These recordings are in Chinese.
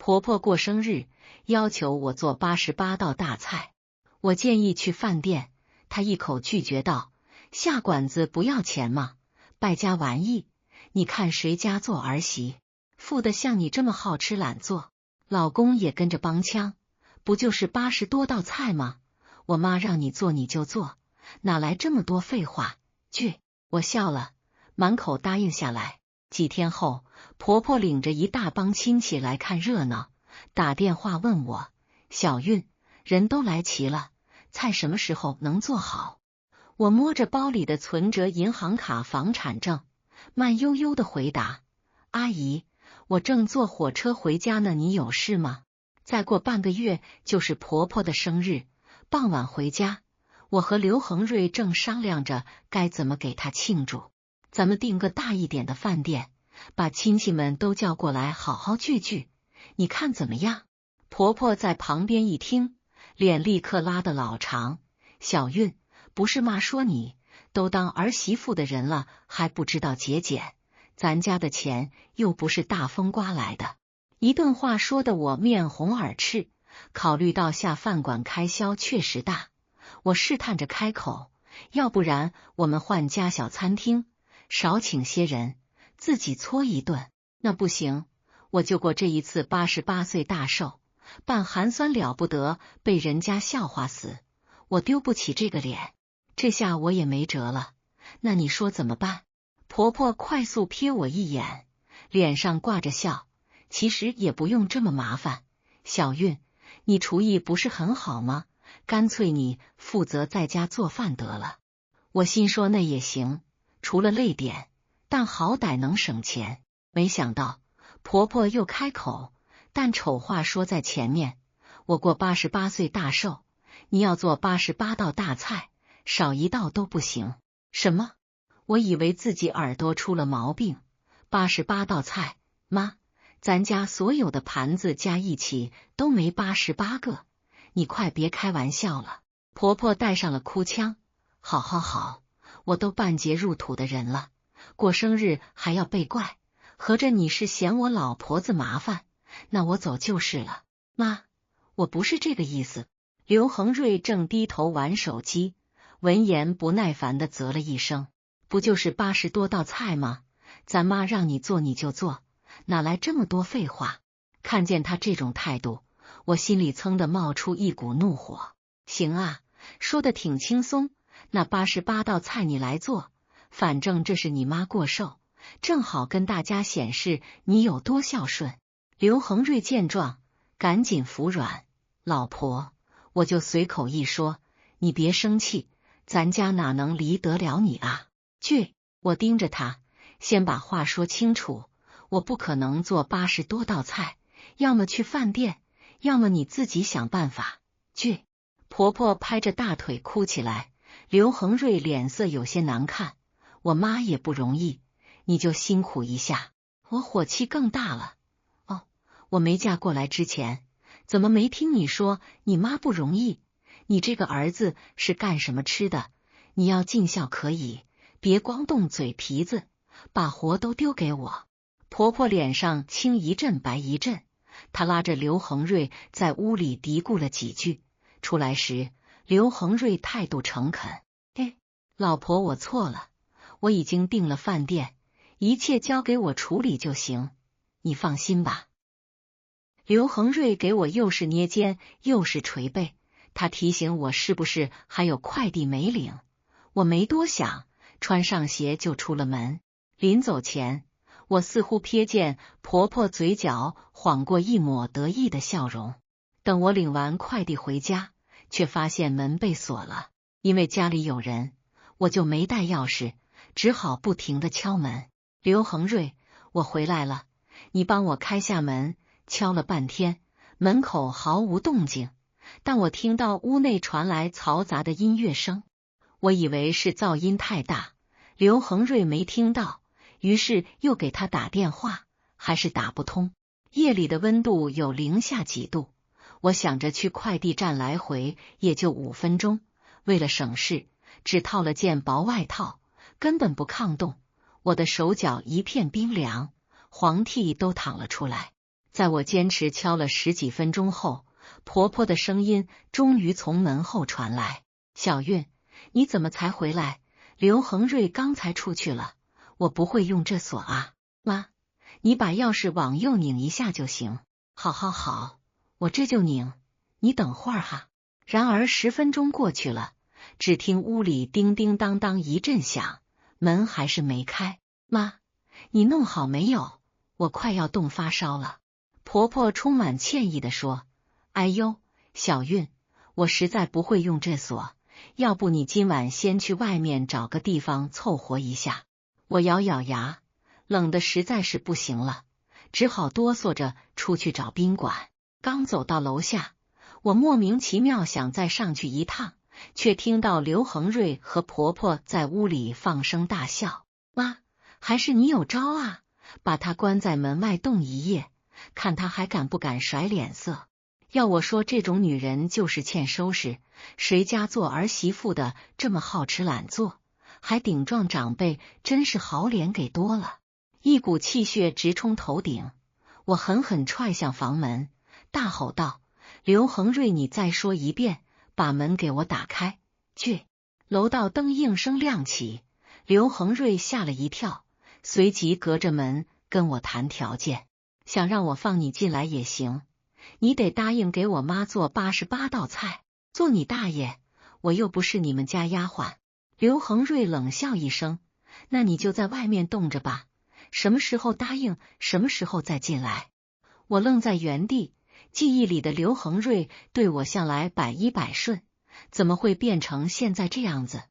婆婆过生日，要求我做88道大菜。我建议去饭店，她一口拒绝道：下馆子不要钱吗？败家玩意！你看谁家做儿媳，富的像你这么好吃懒做，老公也跟着帮腔，不就是80多道菜吗？我妈让你做你就做，哪来这么多废话？去！我笑了，满口答应下来。几天后，婆婆领着一大帮亲戚来看热闹，打电话问我：小韵，人都来齐了，菜什么时候能做好？我摸着包里的存折、银行卡、房产证，慢悠悠的回答：阿姨，我正坐火车回家呢，你有事吗？再过半个月就是婆婆的生日，傍晚回家，我和刘恒瑞正商量着该怎么给她庆祝。咱们订个大一点的饭店，把亲戚们都叫过来，好好聚聚，你看怎么样？婆婆在旁边一听，脸立刻拉得老长。小韵，不是妈说你，都当儿媳妇的人了，还不知道节俭，咱家的钱又不是大风刮来的。一顿话说得我面红耳赤，考虑到下饭馆开销确实大，我试探着开口：要不然我们换家小餐厅，少请些人，自己搓一顿。那不行，我就过这一次88岁大寿，办寒酸了不得，被人家笑话死，我丢不起这个脸。这下我也没辙了，那你说怎么办？婆婆快速瞥我一眼，脸上挂着笑，其实也不用这么麻烦。小韵，你厨艺不是很好吗？干脆你负责在家做饭得了。我心说那也行，除了累点，但好歹能省钱。没想到婆婆又开口，但丑话说在前面，我过88岁大寿，你要做88道大菜，少一道都不行。什么？我以为自己耳朵出了毛病。88道菜，妈，咱家所有的盘子加一起都没88个，你快别开玩笑了。婆婆带上了哭腔。好好好，我都半截入土的人了，过生日还要被怪，合着你是嫌我老婆子麻烦，那我走就是了。妈，我不是这个意思。刘恒瑞正低头玩手机，闻言不耐烦地啧了一声：不就是80多道菜吗？咱妈让你做你就做，哪来这么多废话？看见他这种态度，我心里噌地冒出一股怒火。行啊，说得挺轻松，那88道菜你来做，反正这是你妈过寿，正好跟大家显示你有多孝顺。刘恒瑞见状，赶紧服软：老婆，我就随口一说，你别生气，咱家哪能离得了你啊？去！我盯着他，先把话说清楚，我不可能做80多道菜，要么去饭店，要么你自己想办法。去！婆婆拍着大腿哭起来，刘恒瑞脸色有些难看。我妈也不容易，你就辛苦一下。我火气更大了。哦，我没嫁过来之前，怎么没听你说你妈不容易？你这个儿子是干什么吃的？你要尽孝可以，别光动嘴皮子，把活都丢给我。婆婆脸上青一阵白一阵，她拉着刘恒瑞在屋里嘀咕了几句。出来时，刘恒瑞态度诚恳：老婆，我错了，我已经订了饭店，一切交给我处理就行，你放心吧。刘恒瑞给我又是捏肩又是捶背，他提醒我是不是还有快递没领。我没多想，穿上鞋就出了门。临走前，我似乎瞥见婆婆嘴角晃过一抹得意的笑容。等我领完快递回家，却发现门被锁了。因为家里有人，我就没带钥匙，只好不停地敲门。刘恒瑞，我回来了，你帮我开下门。敲了半天，门口毫无动静，但我听到屋内传来嘈杂的音乐声，我以为是噪音太大，刘恒瑞没听到，于是又给他打电话，还是打不通。夜里的温度有零下几度，我想着去快递站来回也就5分钟，为了省事，只套了件薄外套，根本不抗冻。我的手脚一片冰凉，黄涕都淌了出来。在我坚持敲了10几分钟后，婆婆的声音终于从门后传来：“小韵，你怎么才回来？刘恒瑞刚才出去了，我不会用这锁啊。妈，你把钥匙往右拧一下就行。”“好好好，我这就拧，你等会儿哈。”然而10分钟过去了，只听屋里叮叮当当一阵响，门还是没开。“妈，你弄好没有？我快要冻发烧了。”婆婆充满歉意地说：“哎呦，小韵，我实在不会用这锁，要不你今晚先去外面找个地方凑合一下。”我咬咬牙，冷得实在是不行了，只好哆嗦着出去找宾馆。刚走到楼下，我莫名其妙想再上去一趟，却听到刘恒瑞和婆婆在屋里放声大笑。“妈，还是你有招啊，把她关在门外冻一夜，看她还敢不敢甩脸色。要我说，这种女人就是欠收拾，谁家做儿媳妇的这么好吃懒做，还顶撞长辈，真是好脸给多了。”一股气血直冲头顶，我狠狠踹向房门，大吼道：“刘恒瑞，你再说一遍，把门给我打开！”去！楼道灯应声亮起，刘恒瑞吓了一跳，随即隔着门跟我谈条件，想让我放你进来也行，你得答应给我妈做88道菜。做你大爷！我又不是你们家丫鬟。刘恒瑞冷笑一声：“那你就在外面冻着吧，什么时候答应，什么时候再进来。”我愣在原地，记忆里的刘恒瑞对我向来百依百顺，怎么会变成现在这样子？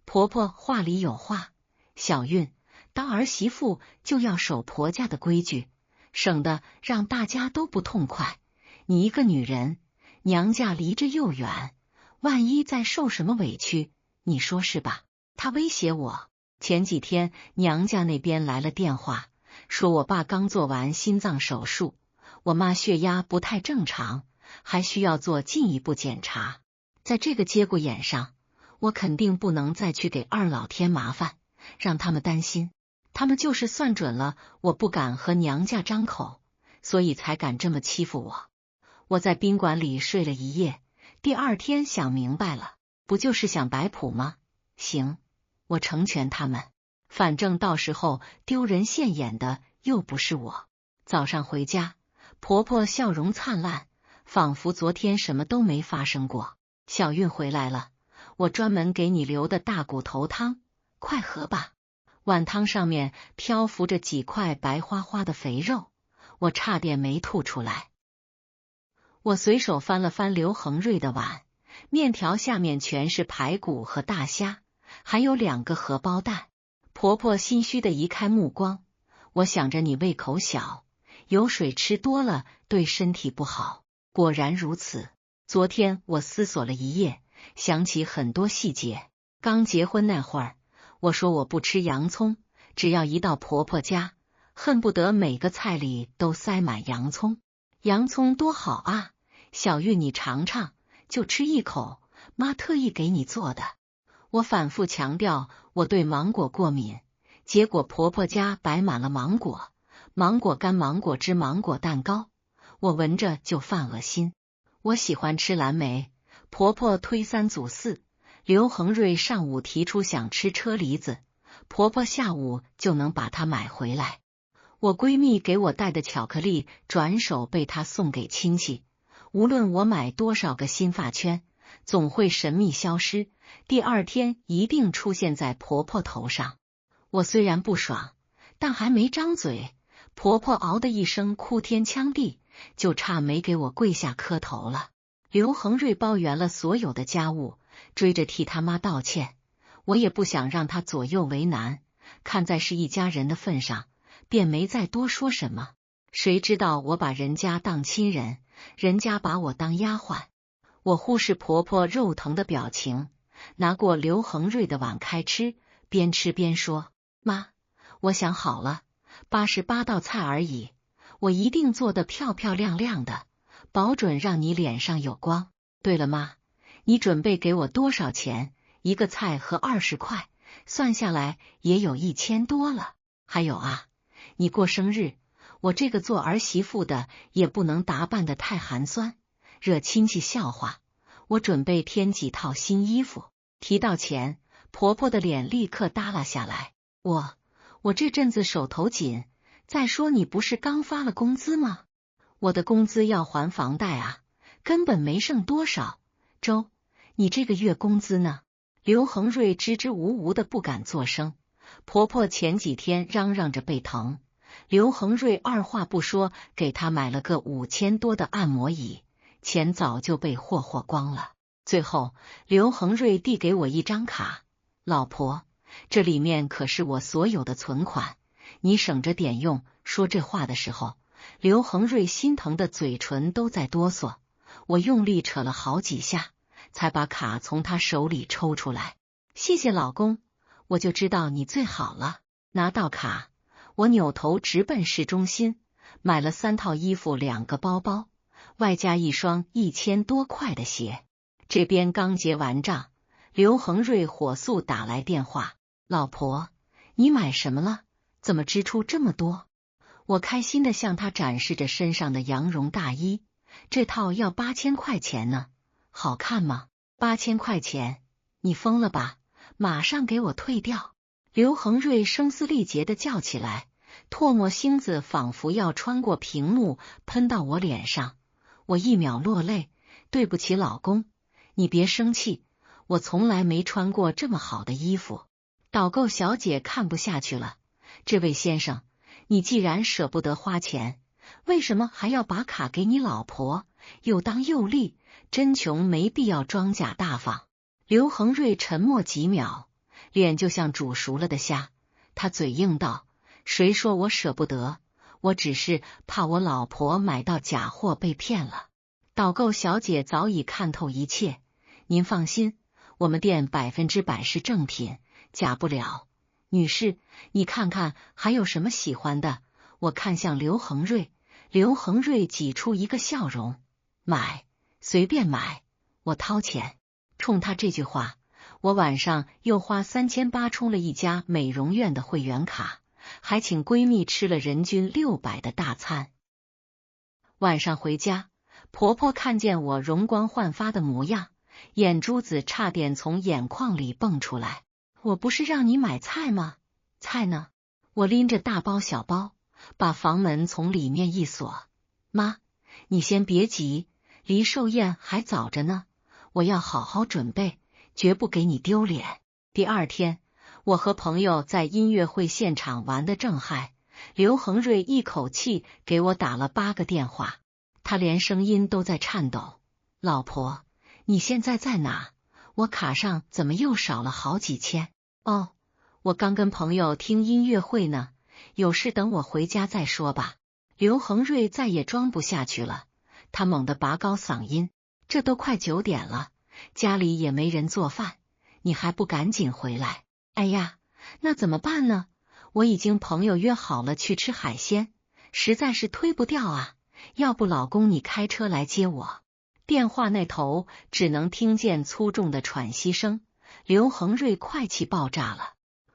婆婆话里有话，小韵，当儿媳妇就要守婆家的规矩，省得让大家都不痛快。你一个女人，娘家离着又远，万一再受什么委屈，你说是吧？她威胁我。前几天娘家那边来了电话，说我爸刚做完心脏手术，我妈血压不太正常，还需要做进一步检查。在这个节骨眼上，我肯定不能再去给二老添麻烦，让他们担心。他们就是算准了我不敢和娘家张口，所以才敢这么欺负我。我在宾馆里睡了一夜，第二天想明白了，不就是想摆谱吗？行，我成全他们，反正到时候丢人现眼的又不是我。早上回家，婆婆笑容灿烂，仿佛昨天什么都没发生过。“小韵回来了，我专门给你留的大骨头汤，快喝吧。”碗汤上面漂浮着几块白花花的肥肉，我差点没吐出来。我随手翻了翻刘恒瑞的碗，面条下面全是排骨和大虾，还有2个荷包蛋。婆婆心虚的移开目光，我想着你胃口小，油水吃多了对身体不好。果然如此。昨天我思索了一夜，想起很多细节。刚结婚那会儿，我说我不吃洋葱，只要一到婆婆家，恨不得每个菜里都塞满洋葱。洋葱多好啊，小玉你尝尝，就吃一口，妈特意给你做的。我反复强调我对芒果过敏，结果婆婆家摆满了芒果，芒果干、芒果汁、芒果蛋糕，我闻着就犯恶心。我喜欢吃蓝莓，婆婆推3阻4。刘恒瑞上午提出想吃车厘子，婆婆下午就能把它买回来。我闺蜜给我带的巧克力转手被她送给亲戚，无论我买多少个新发圈，总会神秘消失，第二天一定出现在婆婆头上。我虽然不爽，但还没张嘴，婆婆嗷的一声哭天抢地，就差没给我跪下磕头了。刘恒瑞包圆了所有的家务，追着替他妈道歉，我也不想让他左右为难，看在是一家人的份上，便没再多说什么。谁知道我把人家当亲人，人家把我当丫鬟。我忽视婆婆肉疼的表情，拿过刘恒瑞的碗开吃，边吃边说：“妈，我想好了，88道菜而已，我一定做得漂漂亮亮的，保准让你脸上有光。对了妈，你准备给我多少钱？一个菜合20块，算下来也有1000多了。还有啊，你过生日，我这个做儿媳妇的也不能打扮得太寒酸，惹亲戚笑话。我准备添几套新衣服。提到钱，婆婆的脸立刻耷拉下来。我这阵子手头紧，再说你不是刚发了工资吗？我的工资要还房贷啊，根本没剩多少。周，你这个月工资呢？刘恒瑞支支吾吾的不敢作声。婆婆前几天嚷嚷着背疼，刘恒瑞二话不说给她买了个5000多的按摩椅，钱早就被霍光了。最后刘恒瑞递给我一张卡，老婆，这里面可是我所有的存款，你省着点用。说这话的时候，刘恒瑞心疼的嘴唇都在哆嗦，我用力扯了好几下，才把卡从他手里抽出来。谢谢老公，我就知道你最好了。拿到卡，我扭头直奔市中心，买了3套衣服、2个包包，外加一双1000多块的鞋。这边刚结完账，刘恒瑞火速打来电话：老婆，你买什么了？怎么支出这么多？我开心的向他展示着身上的羊绒大衣，这套要8000块钱呢，好看吗？8000块钱？你疯了吧？马上给我退掉！刘恒瑞声嘶力竭的叫起来，唾沫星子仿佛要穿过屏幕喷到我脸上。我一秒落泪，对不起老公，你别生气，我从来没穿过这么好的衣服。导购小姐看不下去了，这位先生，你既然舍不得花钱，为什么还要把卡给你老婆？又当又立，真穷没必要装假大方。刘恒瑞沉默几秒，脸就像煮熟了的虾，他嘴硬道：谁说我舍不得？我只是怕我老婆买到假货被骗了。导购小姐早已看透一切，您放心，我们店100%是正品，假不了。女士，你看看还有什么喜欢的？我看向刘恒瑞，刘恒瑞挤出一个笑容：买，随便买，我掏钱。冲他这句话，我晚上又花3800充了一家美容院的会员卡，还请闺蜜吃了人均600的大餐。晚上回家，婆婆看见我容光焕发的模样，眼珠子差点从眼眶里蹦出来。我不是让你买菜吗？菜呢？我拎着大包小包，把房门从里面一锁。妈，你先别急，离寿宴还早着呢，我要好好准备，绝不给你丢脸。第二天，我和朋友在音乐会现场玩得正嗨，刘恒瑞一口气给我打了8个电话，他连声音都在颤抖。老婆，你现在在哪？我卡上怎么又少了好几千？哦，我刚跟朋友听音乐会呢，有事等我回家再说吧。刘恒瑞再也装不下去了，他猛地拔高嗓音：这都快9点了，家里也没人做饭，你还不赶紧回来？哎呀，那怎么办呢？我已经朋友约好了去吃海鲜，实在是推不掉啊，要不老公你开车来接我？电话那头只能听见粗重的喘息声，刘恒瑞快气爆炸了。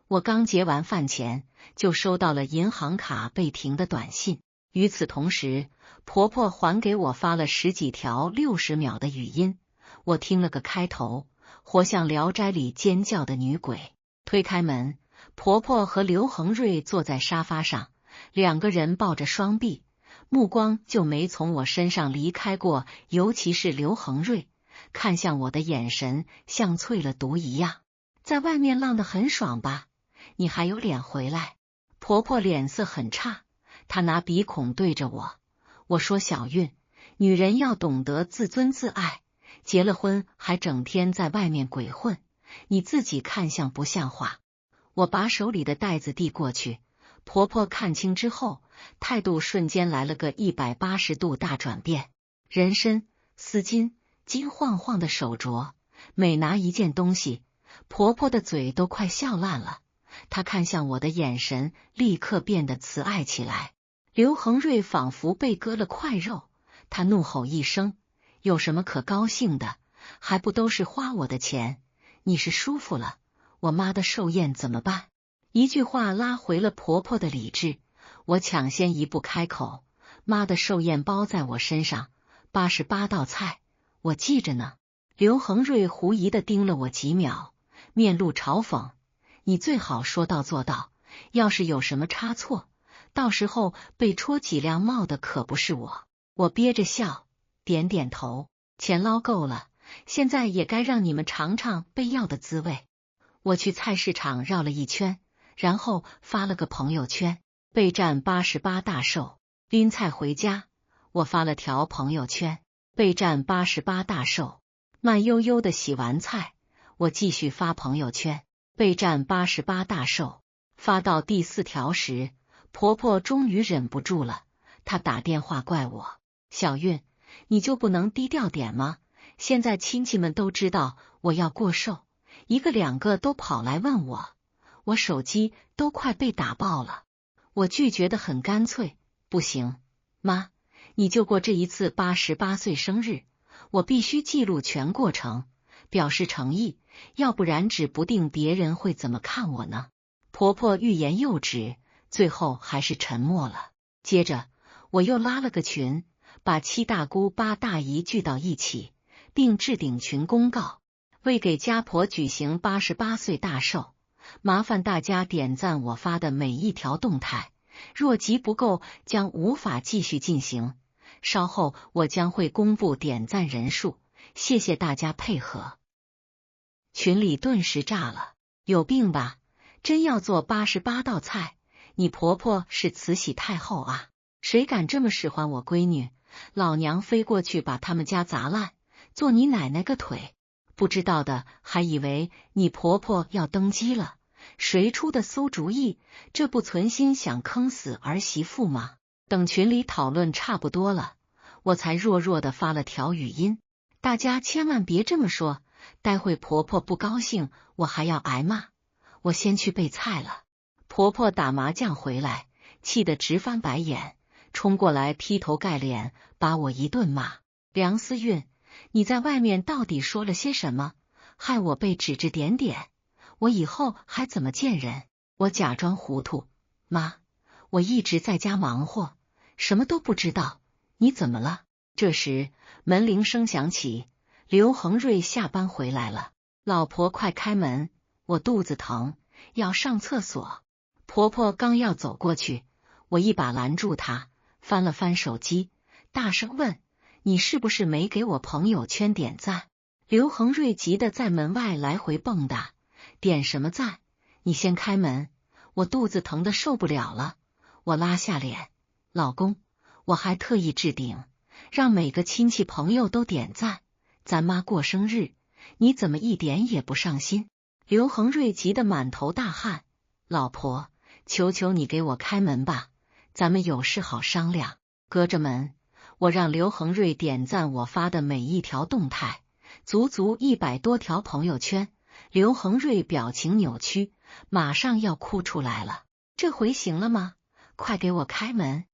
我刚结完饭钱，就收到了银行卡被停的短信。与此同时，婆婆还给我发了10几条60秒的语音，我听了个开头，活像《聊斋》里尖叫的女鬼。推开门，婆婆和刘恒瑞坐在沙发上，2个人抱着双臂，目光就没从我身上离开过，尤其是刘恒瑞，看向我的眼神像淬了毒一样。在外面浪得很爽吧？你还有脸回来？婆婆脸色很差，她拿鼻孔对着我。我说小韵，女人要懂得自尊自爱，结了婚还整天在外面鬼混，你自己看像不像话？我把手里的袋子递过去，婆婆看清之后，态度瞬间来了个180度大转变。人参、丝巾、金晃晃的手镯，每拿一件东西，婆婆的嘴都快笑烂了。她看向我的眼神立刻变得慈爱起来。刘恒瑞仿佛被割了块肉，他怒吼一声：有什么可高兴的？还不都是花我的钱？你是舒服了，我妈的寿宴怎么办？一句话拉回了婆婆的理智。我抢先一步开口：“妈的寿宴包在我身上，88道菜，我记着呢。”刘恒瑞狐疑地盯了我几秒，面露嘲讽：“你最好说到做到，要是有什么差错，到时候被戳几辆冒的可不是我。”我憋着笑，点点头：“钱捞够了，现在也该让你们尝尝被要的滋味。”我去菜市场绕了一圈，然后发了个朋友圈：“备战88大寿，拎菜回家。”我发了条朋友圈：“备战88大寿。”慢悠悠的洗完菜，我继续发朋友圈：“备战88大寿。”发到第4条时，婆婆终于忍不住了，她打电话怪我：“小韵，你就不能低调点吗？现在亲戚们都知道我要过寿，一个两个都跑来问我，我手机都快被打爆了。”我拒绝得很干脆：“不行，妈，你就过这一次88岁生日，我必须记录全过程，表示诚意，要不然指不定别人会怎么看我呢。”婆婆欲言又止，最后还是沉默了。接着我又拉了个群，把7大姑8大姨聚到一起，并置顶群公告：为给家婆举行88岁大寿，麻烦大家点赞我发的每一条动态，若及不够将无法继续进行，稍后我将会公布点赞人数，谢谢大家配合。群里顿时炸了：“有病吧？真要做88道菜？你婆婆是慈禧太后啊？谁敢这么使唤我闺女？老娘飞过去把他们家砸烂，做你奶奶个腿！不知道的还以为你婆婆要登基了，谁出的馊主意？这不存心想坑死儿媳妇吗？”等群里讨论差不多了，我才弱弱的发了条语音：“大家千万别这么说，待会婆婆不高兴，我还要挨骂。我先去备菜了。”婆婆打麻将回来，气得直翻白眼，冲过来劈头盖脸把我一顿骂：“梁思韵，你在外面到底说了些什么？害我被指指点点，我以后还怎么见人？”我假装糊涂：“妈，我一直在家忙活，什么都不知道，你怎么了？”这时门铃声响起，刘恒瑞下班回来了：“老婆快开门，我肚子疼，要上厕所。”婆婆刚要走过去，我一把拦住她，翻了翻手机，大声问：“你是不是没给我朋友圈点赞？”刘恒瑞急得在门外来回蹦跶：“点什么赞？你先开门，我肚子疼得受不了了。”我拉下脸：“老公，我还特意置顶，让每个亲戚朋友都点赞，咱妈过生日，你怎么一点也不上心？”刘恒瑞急得满头大汗：“老婆，求求你给我开门吧，咱们有事好商量。”隔着门，我让刘恒瑞点赞我发的每一条动态，足足100多条朋友圈。刘恒瑞表情扭曲，马上要哭出来了：“这回行了吗？快给我开门！”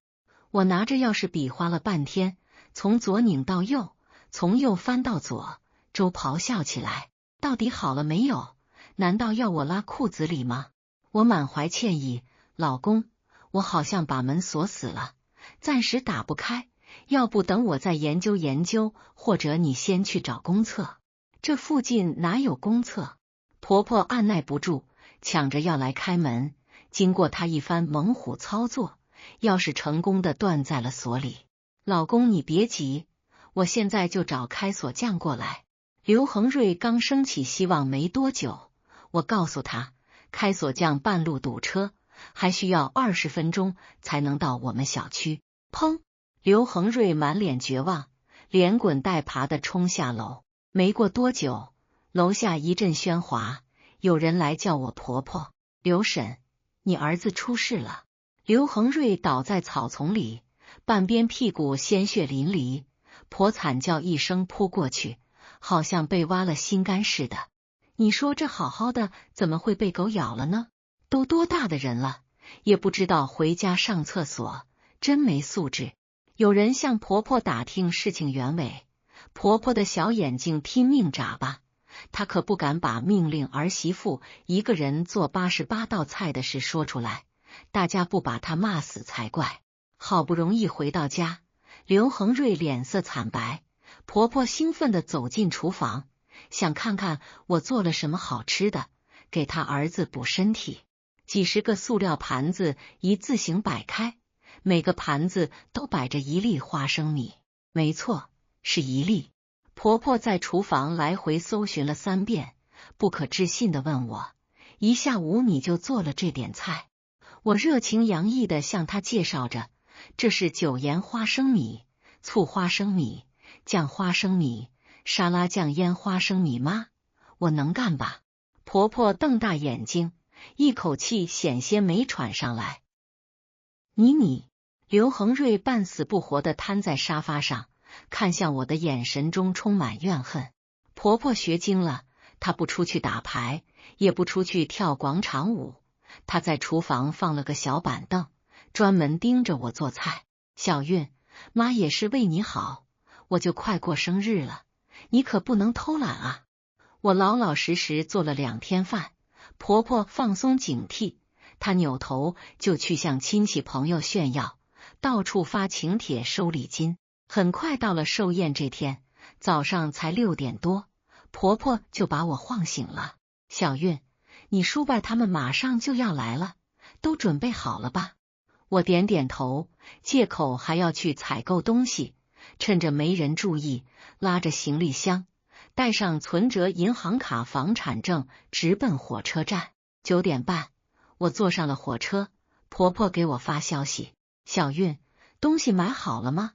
我拿着钥匙比划了半天，从左拧到右，从右翻到左，周咆哮起来：“到底好了没有？难道要我拉裤子里吗？”我满怀歉意：“老公，我好像把门锁死了，暂时打不开，要不等我再研究研究，或者你先去找公厕。”这附近哪有公厕？婆婆按耐不住，抢着要来开门。经过她一番猛虎操作，钥匙成功的断在了锁里。“老公你别急，我现在就找开锁匠过来。”刘恒瑞刚升起希望没多久，我告诉他，开锁匠半路堵车，还需要20分钟才能到我们小区。砰！刘恒瑞满脸绝望，连滚带爬的冲下楼。没过多久，楼下一阵喧哗，有人来叫我婆婆：“刘婶，你儿子出事了。”刘恒瑞倒在草丛里，半边屁股鲜血淋漓，婆惨叫一声扑过去，好像被挖了心肝似的。你说这好好的怎么会被狗咬了呢？都多大的人了，也不知道回家上厕所，真没素质。有人向婆婆打听事情原委，婆婆的小眼睛拼命眨巴，她可不敢把命令儿媳妇一个人做88道菜的事说出来，大家不把他骂死才怪。好不容易回到家，刘恒瑞脸色惨白，婆婆兴奋地走进厨房，想看看我做了什么好吃的，给他儿子补身体。几十个塑料盘子一字形摆开，每个盘子都摆着一粒花生米，没错，是一粒。婆婆在厨房来回搜寻了3遍，不可置信地问我：一下午你就做了这点菜？我热情洋溢地向她介绍着，这是9盐花生米、醋花生米、酱花生米、沙拉酱腌花生米吗？我能干吧？婆婆瞪大眼睛，一口气险些没喘上来。你，刘恒瑞半死不活地瘫在沙发上，看向我的眼神中充满怨恨。婆婆学精了，她不出去打牌，也不出去跳广场舞，她在厨房放了个小板凳，专门盯着我做菜。小韵，妈也是为你好，我就快过生日了，你可不能偷懒啊！我老老实实做了2天饭。婆婆放松警惕，她扭头就去向亲戚朋友炫耀，到处发请帖收礼金。很快到了寿宴这天，早上才6点多，婆婆就把我晃醒了。小韵，你叔伯他们马上就要来了，都准备好了吧？我点点头，借口还要去采购东西，趁着没人注意，拉着行李箱，带上存折、银行卡、房产证，直奔火车站。9点半，我坐上了火车。婆婆给我发消息：小韵，东西买好了吗？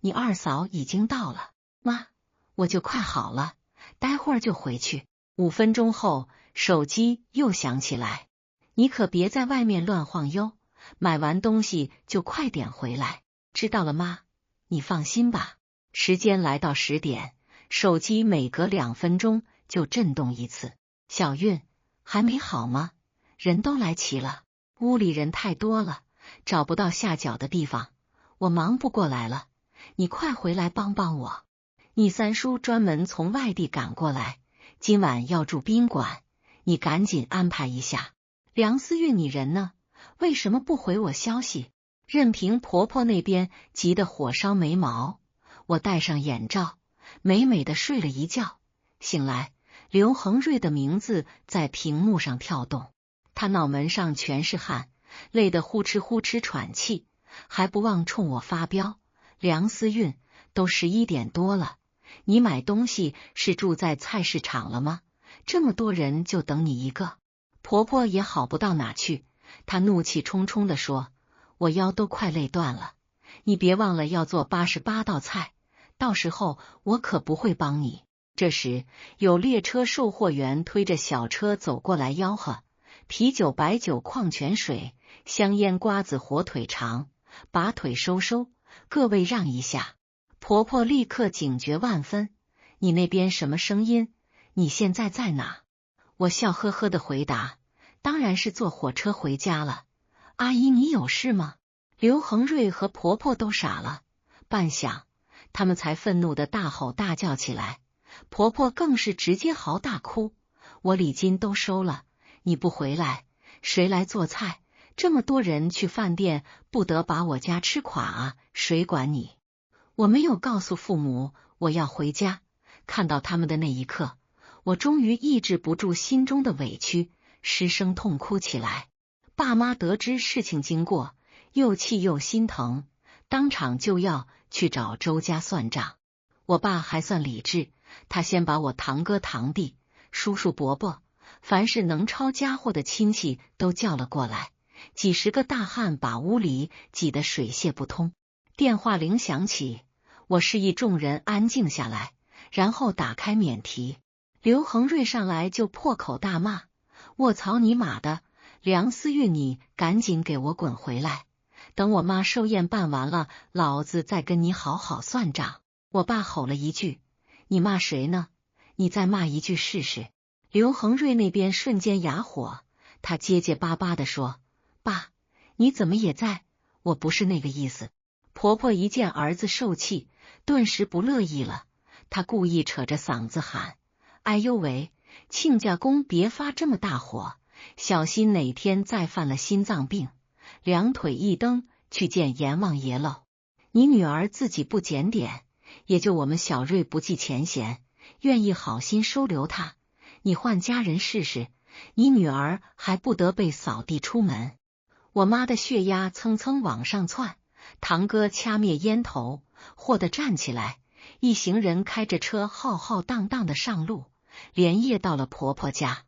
你二嫂已经到了。妈，我就快好了，待会儿就回去。5分钟后，手机又响起来：你可别在外面乱晃悠，买完东西就快点回来。知道了妈，你放心吧。时间来到10点，手机每隔2分钟就震动一次。小韵，还没好吗？人都来齐了，屋里人太多了，找不到下脚的地方，我忙不过来了，你快回来帮帮我。你三叔专门从外地赶过来，今晚要住宾馆，你赶紧安排一下。梁思韵，你人呢？为什么不回我消息？任凭婆婆那边急得火烧眉毛。我戴上眼罩，美美的睡了一觉，醒来，刘恒瑞的名字在屏幕上跳动，他脑门上全是汗，累得呼哧呼哧喘气，还不忘冲我发飙：梁思韵，都11点多了，你买东西是住在菜市场了吗？这么多人就等你一个。婆婆也好不到哪去，她怒气冲冲地说：我腰都快累断了，你别忘了要做88道菜，到时候我可不会帮你。这时，有列车售货员推着小车走过来吆喝：啤酒、白酒、矿泉水、香烟、瓜子、火腿肠，把腿收收，各位让一下。婆婆立刻警觉万分：你那边什么声音？你现在在哪？我笑呵呵的回答：当然是坐火车回家了。阿姨，你有事吗？刘恒瑞和婆婆都傻了，半晌，他们才愤怒的大吼大叫起来。婆婆更是直接嚎大哭：我礼金都收了，你不回来，谁来做菜？这么多人去饭店，不得把我家吃垮啊？谁管你？我没有告诉父母我要回家，看到他们的那一刻，我终于抑制不住心中的委屈，失声痛哭起来。爸妈得知事情经过，又气又心疼，当场就要去找周家算账。我爸还算理智，他先把我堂哥堂弟、叔叔伯伯，凡是能抄家伙的亲戚都叫了过来，几十个大汉把屋里挤得水泄不通。电话铃响起，我示意众人安静下来，然后打开免提。刘恒瑞上来就破口大骂：卧槽你妈的，梁思韵，你赶紧给我滚回来，等我妈寿宴办完了，老子再跟你好好算账。我爸吼了一句：你骂谁呢？你再骂一句试试。刘恒瑞那边瞬间哑火，他结结巴巴地说：爸，你怎么也在？我不是那个意思。婆婆一见儿子受气，顿时不乐意了，她故意扯着嗓子喊：哎呦喂，亲家公别发这么大火，小心哪天再犯了心脏病，两腿一蹬去见阎王爷喽。你女儿自己不检点，也就我们小瑞不计前嫌，愿意好心收留她。你换家人试试，你女儿还不得被扫地出门。我妈的血压蹭蹭往上窜，堂哥掐灭烟头，霍地站起来，一行人开着车浩浩荡荡的上路，连夜到了婆婆家。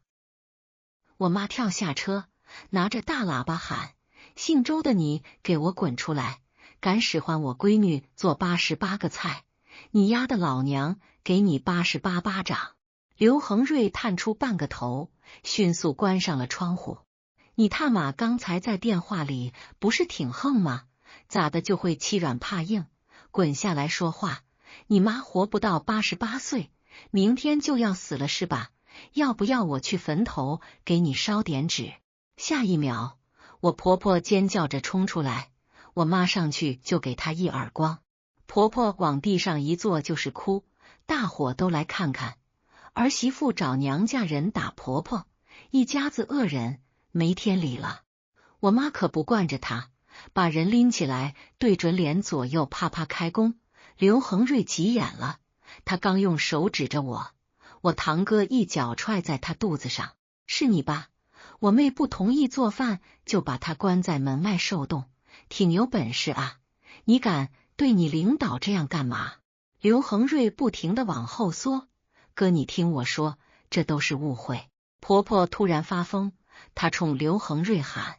我妈跳下车，拿着大喇叭喊：姓周的你给我滚出来，敢使唤我闺女做88个菜，你丫的老娘给你88巴掌！刘恒瑞探出半个头，迅速关上了窗户。你他妈刚才在电话里不是挺横吗？咋的就会欺软怕硬？滚下来说话！你妈活不到88岁，明天就要死了是吧？要不要我去坟头给你烧点纸？下一秒，我婆婆尖叫着冲出来，我妈上去就给她一耳光。婆婆往地上一坐就是哭，大伙都来看看。儿媳妇找娘家人打婆婆，一家子恶人，没天理了。我妈可不惯着她，把人拎起来，对准脸左右啪啪开弓。刘恒瑞急眼了，他刚用手指着我，我堂哥一脚踹在他肚子上。是你吧？我妹不同意做饭，就把他关在门外受冻，挺有本事啊！你敢对你领导这样干嘛？刘恒瑞不停地往后缩。哥，你听我说，这都是误会。婆婆突然发疯，她冲刘恒瑞喊：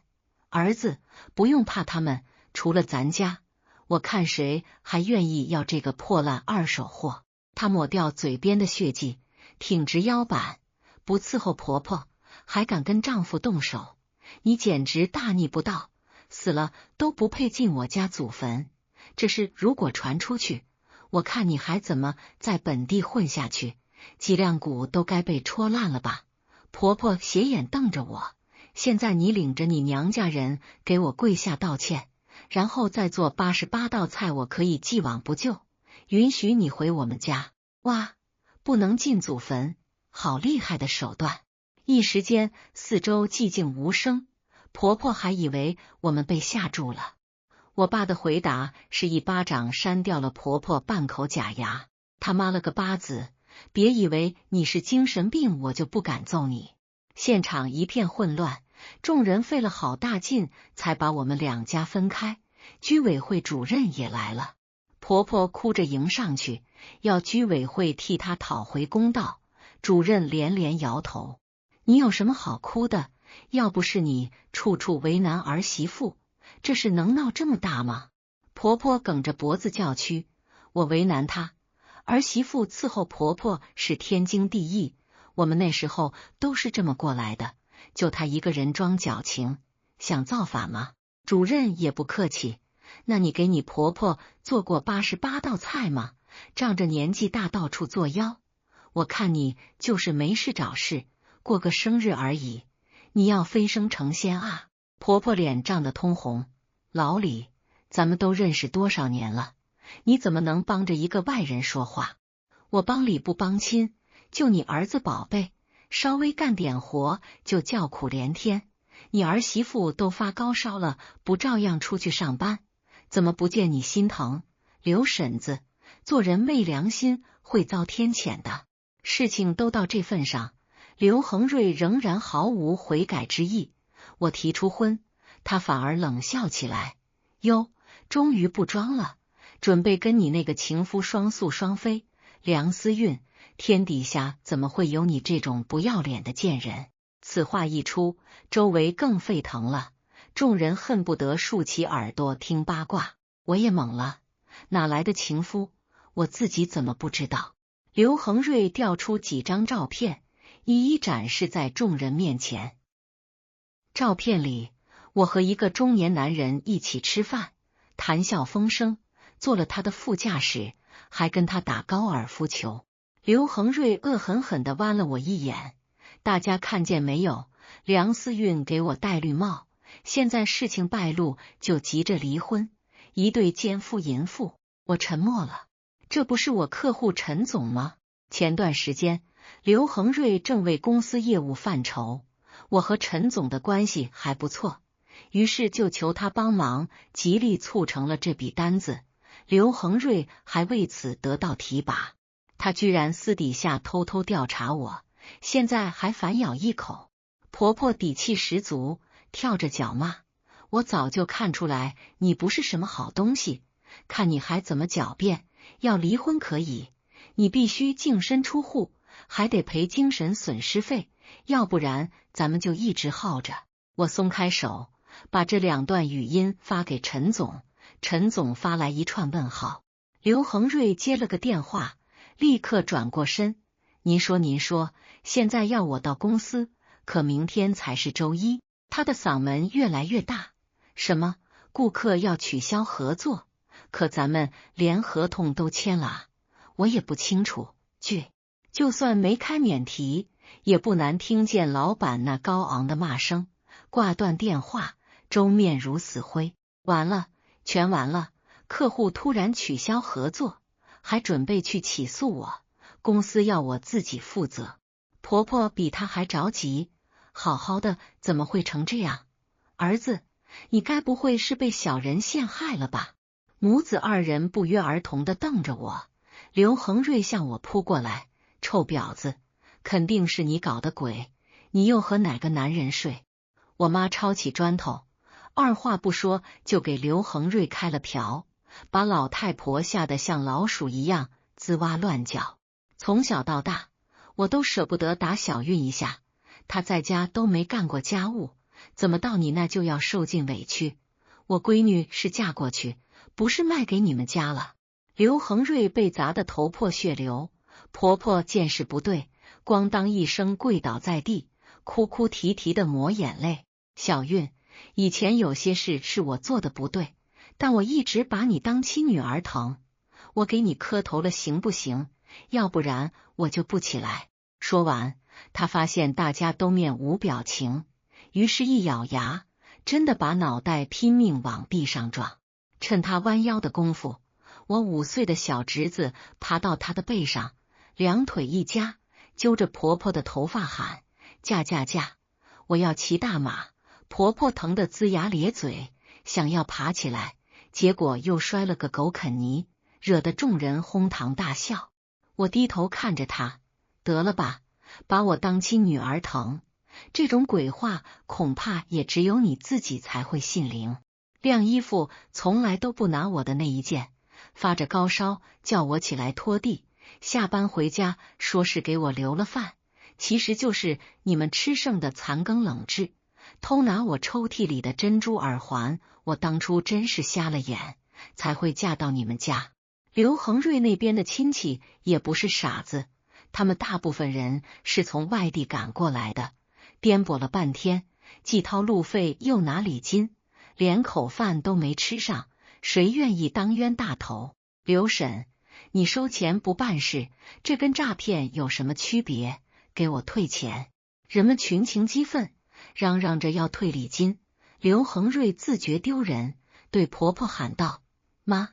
儿子，不用怕他们，除了咱家，我看谁还愿意要这个破烂二手货。她抹掉嘴边的血迹，挺直腰板，不伺候婆婆，还敢跟丈夫动手，你简直大逆不道，死了都不配进我家祖坟。这事如果传出去，我看你还怎么在本地混下去，脊梁骨都该被戳烂了吧。婆婆斜眼瞪着我，现在你领着你娘家人给我跪下道歉，然后再做88道菜，我可以既往不咎，允许你回我们家。哇，不能进祖坟，好厉害的手段！一时间四周寂静无声，婆婆还以为我们被吓住了。我爸的回答是一巴掌扇掉了婆婆半口假牙。他妈了个巴子，别以为你是精神病我就不敢揍你。现场一片混乱，众人费了好大劲才把我们两家分开。居委会主任也来了，婆婆哭着迎上去，要居委会替她讨回公道。主任连连摇头：你有什么好哭的？要不是你处处为难儿媳妇，这事能闹这么大吗？婆婆梗着脖子叫屈：我为难她？儿媳妇伺候婆婆是天经地义，我们那时候都是这么过来的，就她一个人装矫情，想造反吗？主任也不客气：那你给你婆婆做过88道菜吗？仗着年纪大到处作妖，我看你就是没事找事，过个生日而已，你要飞升成仙啊！婆婆脸涨得通红：老李，咱们都认识多少年了，你怎么能帮着一个外人说话？我帮理不帮亲，就你儿子宝贝，稍微干点活就叫苦连天。你儿媳妇都发高烧了，不照样出去上班？怎么不见你心疼？刘婶子，做人昧良心会遭天谴的。事情都到这份上，刘恒瑞仍然毫无悔改之意。我提出婚，他反而冷笑起来：哟，终于不装了，准备跟你那个情夫双宿双飞。梁思运，天底下怎么会有你这种不要脸的贱人？此话一出，周围更沸腾了，众人恨不得竖起耳朵听八卦。我也懵了，哪来的情夫？我自己怎么不知道？刘恒瑞调出几张照片，一一展示在众人面前。照片里，我和一个中年男人一起吃饭，谈笑风生，坐了他的副驾驶，还跟他打高尔夫球。刘恒瑞恶狠狠地剜了我一眼：大家看见没有？梁思运给我戴绿帽，现在事情败露就急着离婚，一对奸夫淫妇。我沉默了。这不是我客户陈总吗？前段时间，刘恒瑞正为公司业务犯愁，我和陈总的关系还不错，于是就求他帮忙，极力促成了这笔单子。刘恒瑞还为此得到提拔。他居然私底下偷偷调查我，现在还反咬一口。婆婆底气十足，跳着脚骂：我早就看出来你不是什么好东西，看你还怎么狡辩。要离婚可以，你必须净身出户，还得赔精神损失费，要不然咱们就一直耗着。我松开手，把这2段语音发给陈总。陈总发来一串问号。刘恒瑞接了个电话，立刻转过身：您说，现在要我到公司，可明天才是周一。他的嗓门越来越大。什么？顾客要取消合作？可咱们连合同都签了啊！我也不清楚。就算没开免提，也不难听见老板那高昂的骂声。挂断电话，周面如死灰。完了，全完了！客户突然取消合作，还准备去起诉我，公司要我自己负责。婆婆比他还着急，好好的怎么会成这样？儿子，你该不会是被小人陷害了吧？母子2人不约而同的瞪着我。刘恒瑞向我扑过来：臭婊子，肯定是你搞的鬼，你又和哪个男人睡？我妈抄起砖头，二话不说就给刘恒瑞开了瓢，把老太婆吓得像老鼠一样吱哇乱叫。从小到大，我都舍不得打小韵一下，她在家都没干过家务，怎么到你那就要受尽委屈？我闺女是嫁过去，不是卖给你们家了。刘恒瑞被砸得头破血流，婆婆见势不对，咣当一声跪倒在地，哭哭啼啼的抹眼泪。小韵，以前有些事是我做的不对，但我一直把你当亲女儿疼，我给你磕头了行不行？要不然我就不起来。说完，他发现大家都面无表情，于是一咬牙，真的把脑袋拼命往地上撞。趁他弯腰的功夫，我5岁的小侄子爬到他的背上，2腿一夹，揪着婆婆的头发喊：嫁！我要骑大马！婆婆疼得龇牙咧嘴，想要爬起来，结果又摔了个狗啃泥，惹得众人哄堂大笑。我低头看着她，得了吧，把我当亲女儿疼，这种鬼话恐怕也只有你自己才会信灵。晾衣服从来都不拿我的那一件，发着高烧叫我起来拖地，下班回家说是给我留了饭，其实就是你们吃剩的残羹冷炙。偷拿我抽屉里的珍珠耳环，我当初真是瞎了眼，才会嫁到你们家。刘恒瑞那边的亲戚也不是傻子，他们大部分人是从外地赶过来的，颠簸了半天，既掏路费又拿礼金，连口饭都没吃上，谁愿意当冤大头？刘婶，你收钱不办事，这跟诈骗有什么区别？给我退钱！人们群情激愤，嚷嚷着要退礼金。刘恒瑞自觉丢人，对婆婆喊道：妈，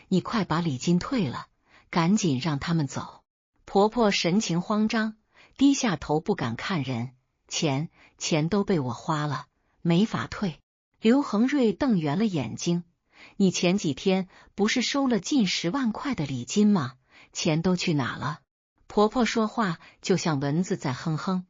你快把礼金退了，赶紧让他们走。婆婆神情慌张，低下头不敢看人。钱都被我花了，没法退。刘恒瑞瞪圆了眼睛，你前几天不是收了近10万块的礼金吗？钱都去哪了？婆婆说话就像蚊子在哼哼。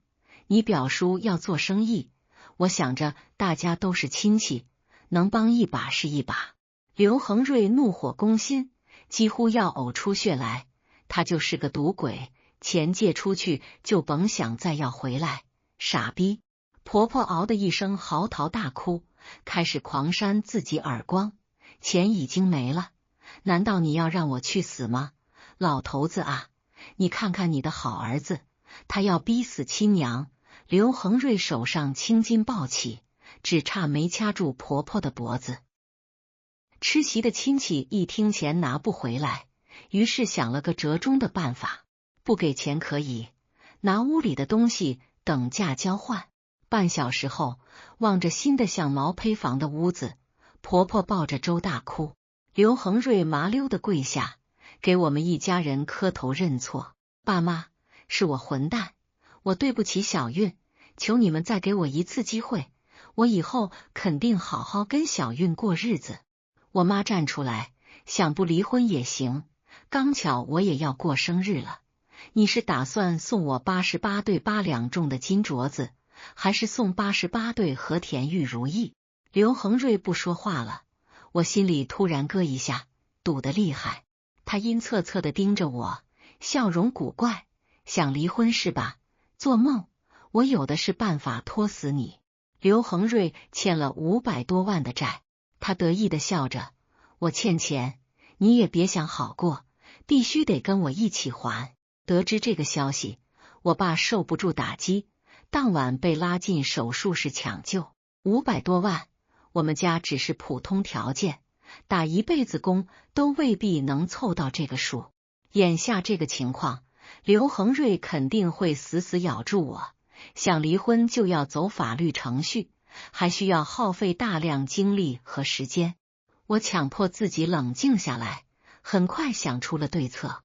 你表叔要做生意，我想着大家都是亲戚，能帮一把是一把。刘恒瑞怒火攻心，几乎要呕出血来。他就是个赌鬼，钱借出去就甭想再要回来。傻逼！婆婆嗷的一声嚎啕大哭，开始狂扇自己耳光。钱已经没了，难道你要让我去死吗？老头子啊，你看看你的好儿子，他要逼死亲娘。刘恒瑞手上青筋暴起，只差没掐住婆婆的脖子。吃席的亲戚一听钱拿不回来，于是想了个折中的办法，不给钱可以，拿屋里的东西等价交换。半小时后，望着新的像毛坯房的屋子，婆婆抱着粥大哭。刘恒瑞麻溜的跪下，给我们一家人磕头认错。爸妈，是我混蛋，我对不起小韵，求你们再给我一次机会，我以后肯定好好跟小韵过日子。我妈站出来，想不离婚也行，刚巧我也要过生日了。你是打算送我88对8两重的金镯子，还是送88对和田玉如意？刘恒瑞不说话了，我心里突然咯一下，堵得厉害。他阴恻恻地盯着我，笑容古怪，想离婚是吧？做梦，我有的是办法拖死你。刘恒瑞欠了500多万的债，他得意地笑着，我欠钱，你也别想好过，必须得跟我一起还。得知这个消息，我爸受不住打击，当晚被拉进手术室抢救。500多万，我们家只是普通条件，打一辈子工都未必能凑到这个数。眼下这个情况，刘恒瑞肯定会死死咬住我，想离婚就要走法律程序，还需要耗费大量精力和时间。我强迫自己冷静下来，很快想出了对策。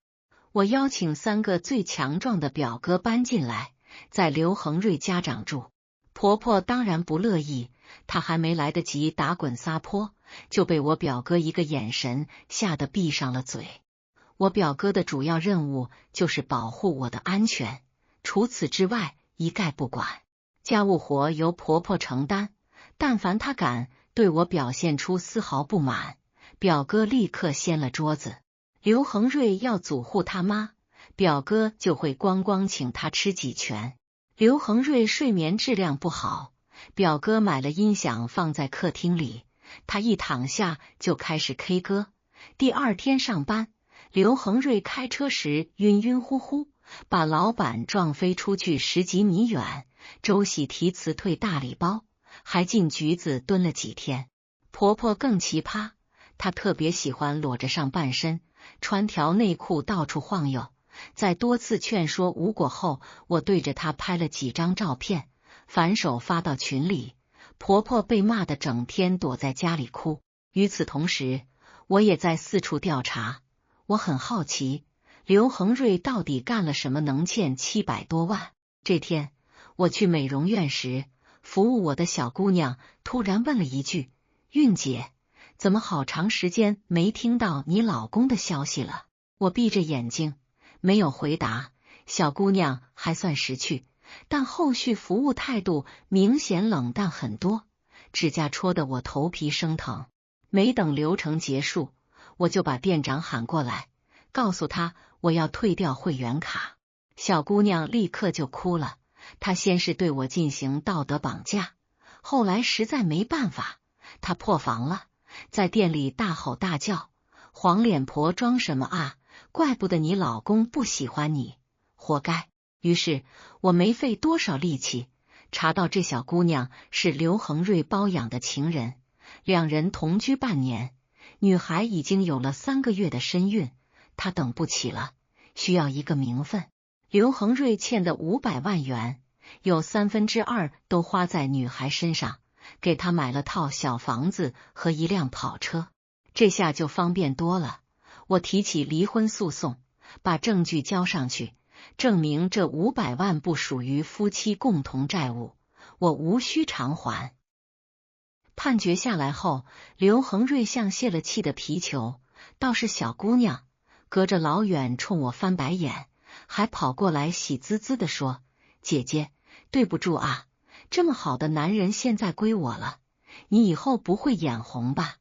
我邀请3个最强壮的表哥搬进来，在刘恒瑞家长住。婆婆当然不乐意，她还没来得及打滚撒泼，就被我表哥一个眼神吓得闭上了嘴。我表哥的主要任务就是保护我的安全，除此之外一概不管。家务活由婆婆承担，但凡她敢对我表现出丝毫不满，表哥立刻掀了桌子。刘恒瑞要阻护他妈，表哥就会光光请他吃几拳。刘恒瑞睡眠质量不好，表哥买了音响放在客厅里，他一躺下就开始 K 歌。第二天上班，刘恒瑞开车时晕晕乎乎，把老板撞飞出去10几米远，周喜提辞退大礼包，还进局子蹲了几天。婆婆更奇葩，她特别喜欢裸着上半身，穿条内裤到处晃悠。在多次劝说无果后，我对着她拍了几张照片，反手发到群里。婆婆被骂得整天躲在家里哭。与此同时，我也在四处调查。我很好奇，刘恒瑞到底干了什么能欠700多万？这天，我去美容院时，服务我的小姑娘突然问了一句：“韵姐，怎么好长时间没听到你老公的消息了？”我闭着眼睛，没有回答。小姑娘还算识趣，但后续服务态度明显冷淡很多，指甲戳得我头皮生疼。没等流程结束，我就把店长喊过来，告诉他我要退掉会员卡。小姑娘立刻就哭了，她先是对我进行道德绑架，后来实在没办法，她破防了，在店里大吼大叫：“黄脸婆装什么啊？怪不得你老公不喜欢你，活该！”于是我没费多少力气查到这小姑娘是刘恒瑞包养的情人，两人同居半年，女孩已经有了3个月的身孕，她等不起了，需要一个名分。刘恒瑞欠的500万元，有2/3都花在女孩身上，给她买了套小房子和一辆跑车，这下就方便多了。我提起离婚诉讼，把证据交上去，证明这500万不属于夫妻共同债务，我无需偿还。判决下来后，刘恒瑞像泄了气的皮球，倒是小姑娘隔着老远冲我翻白眼，还跑过来喜滋滋地说：“姐姐，对不住啊，这么好的男人现在归我了，你以后不会眼红吧？”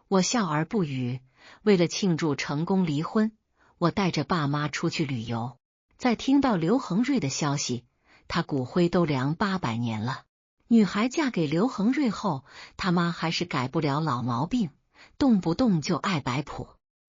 我笑而不语。为了庆祝成功离婚，我带着爸妈出去旅游。在听到刘恒瑞的消息，他骨灰都凉800年了。女孩嫁给刘恒瑞后，他妈还是改不了老毛病，动不动就爱摆谱。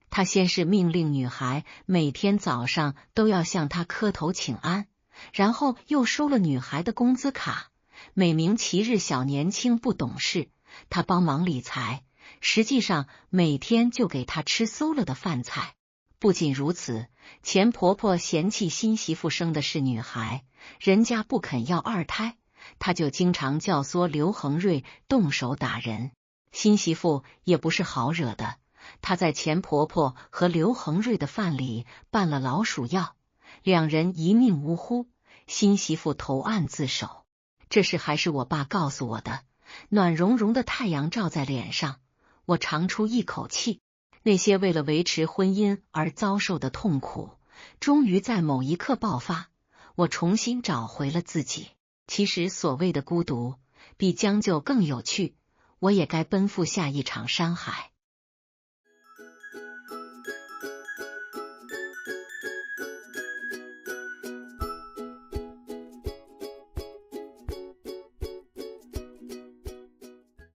他先是命令女孩每天早上都要向他磕头请安，然后又收了女孩的工资卡，美名其日小年轻不懂事，他帮忙理财，实际上每天就给他吃馊了的饭菜。不仅如此，前婆婆嫌弃新媳妇生的是女孩，人家不肯要2胎，她就经常教唆刘恒瑞动手打人。新媳妇也不是好惹的，她在前婆婆和刘恒瑞的饭里拌了老鼠药，两人一命呜呼，新媳妇投案自首。这事还是我爸告诉我的。暖融融的太阳照在脸上，我长出一口气。那些为了维持婚姻而遭受的痛苦，终于在某一刻爆发。我重新找回了自己。其实所谓的孤独，比将就更有趣。我也该奔赴下一场山海。